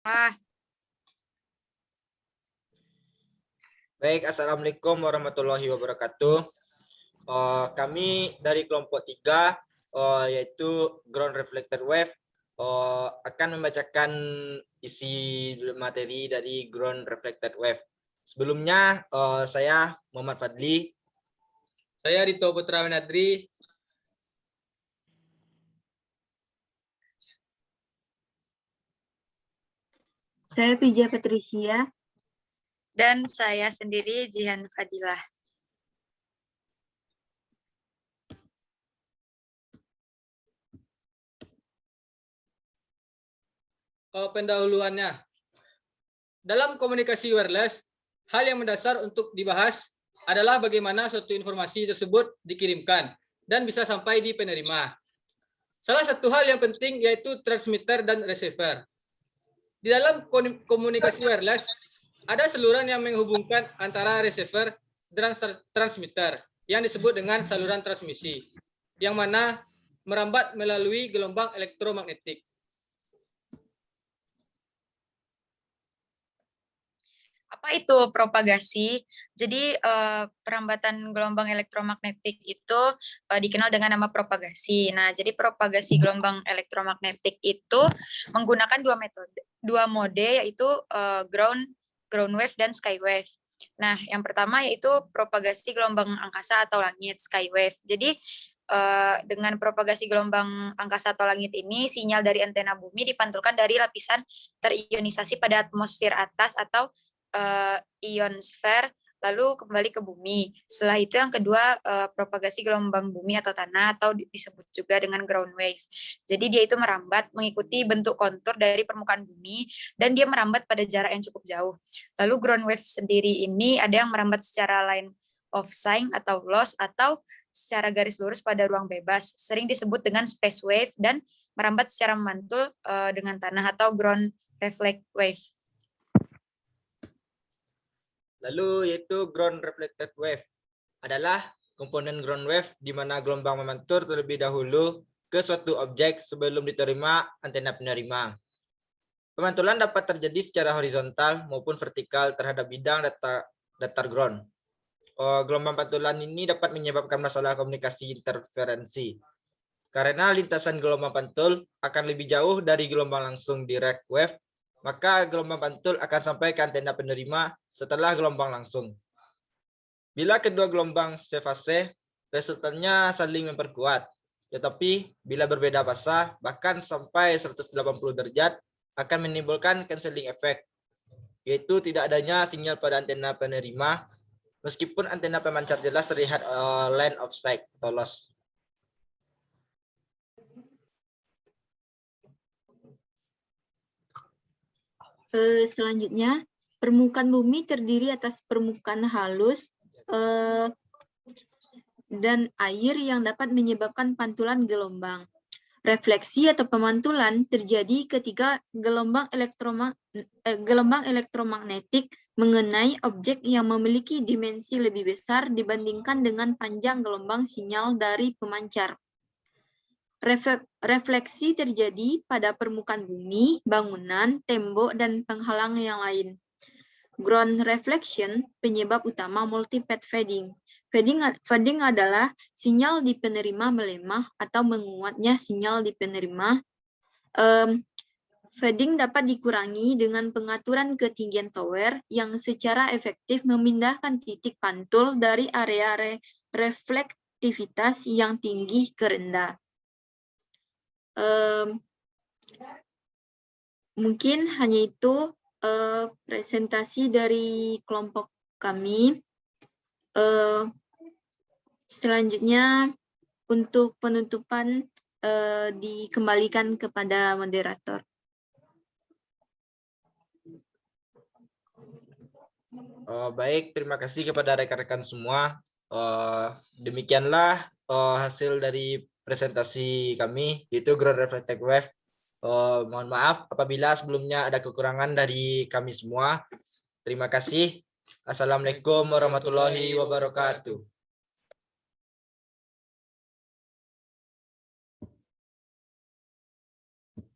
Ah, Baik, Assalamualaikum warahmatullahi wabarakatuh. Kami dari kelompok 3, yaitu Ground Reflected Wave, akan membacakan isi materi dari Ground Reflected Wave. Sebelumnya, saya Muhammad Fadli. Saya Dito Putra Winadri. Saya Pija Patricia. dan saya sendiri Jihan Fadilah. Pendahuluannya. Dalam komunikasi wireless, hal yang mendasar untuk dibahas adalah bagaimana suatu informasi tersebut dikirimkan dan bisa sampai di penerima. Salah satu hal yang penting yaitu transmitter dan receiver. Di dalam komunikasi wireless, ada saluran yang menghubungkan antara receiver dan transmitter yang disebut dengan saluran transmisi, yang mana merambat melalui gelombang elektromagnetik. Apa itu propagasi? Jadi perambatan gelombang elektromagnetik itu dikenal dengan nama propagasi. Nah, jadi propagasi gelombang elektromagnetik itu menggunakan dua mode yaitu ground wave dan sky wave. Nah, yang pertama yaitu propagasi gelombang angkasa atau langit, sky wave. Jadi dengan propagasi gelombang angkasa atau langit ini, sinyal dari antena bumi dipantulkan dari lapisan terionisasi pada atmosfer atas atau ionosfer, lalu kembali ke bumi. Setelah itu yang kedua, propagasi gelombang bumi atau tanah, atau disebut juga dengan ground wave. Jadi dia itu merambat mengikuti bentuk kontur dari permukaan bumi, dan dia merambat pada jarak yang cukup jauh. Lalu ground wave sendiri ini ada yang merambat secara line of sight atau loss, atau secara garis lurus pada ruang bebas, sering disebut dengan space wave, dan merambat secara memantul dengan tanah atau ground reflect wave. Lalu yaitu Ground Reflected Wave adalah komponen ground wave di mana gelombang memantul terlebih dahulu ke suatu objek sebelum diterima antena penerima. Pemantulan dapat terjadi secara horizontal maupun vertikal terhadap bidang datar ground. Gelombang pantulan ini dapat menyebabkan masalah komunikasi interferensi. Karena lintasan gelombang pantul akan lebih jauh dari gelombang langsung direct wave, maka gelombang pantul akan sampai ke antena penerima setelah gelombang langsung. Bila kedua gelombang sefase, resultannya saling memperkuat. Tetapi bila berbeda fasa, bahkan sampai 180 derajat, akan menimbulkan cancelling effect, yaitu tidak adanya sinyal pada antena penerima, meskipun antena pemancar jelas terlihat line of sight atau loss. Selanjutnya, permukaan bumi terdiri atas permukaan halus dan air yang dapat menyebabkan pantulan gelombang. Refleksi atau pemantulan terjadi ketika gelombang elektromagnetik mengenai objek yang memiliki dimensi lebih besar dibandingkan dengan panjang gelombang sinyal dari pemancar. Refleksi terjadi pada permukaan bumi, bangunan, tembok, dan penghalang yang lain. Ground reflection penyebab utama multipath fading. Fading adalah sinyal di penerima melemah atau menguatnya sinyal di penerima. Fading dapat dikurangi dengan pengaturan ketinggian tower yang secara efektif memindahkan titik pantul dari area reflektivitas yang tinggi ke rendah. Mungkin hanya itu presentasi dari kelompok kami. Selanjutnya untuk penutupan dikembalikan kepada moderator. Baik, terima kasih kepada rekan-rekan semua. Demikianlah hasil dari presentasi kami, yaitu Ground Reflected Wave. Mohon maaf apabila sebelumnya ada kekurangan dari kami semua. Terima kasih. Assalamualaikum warahmatullahi wabarakatuh.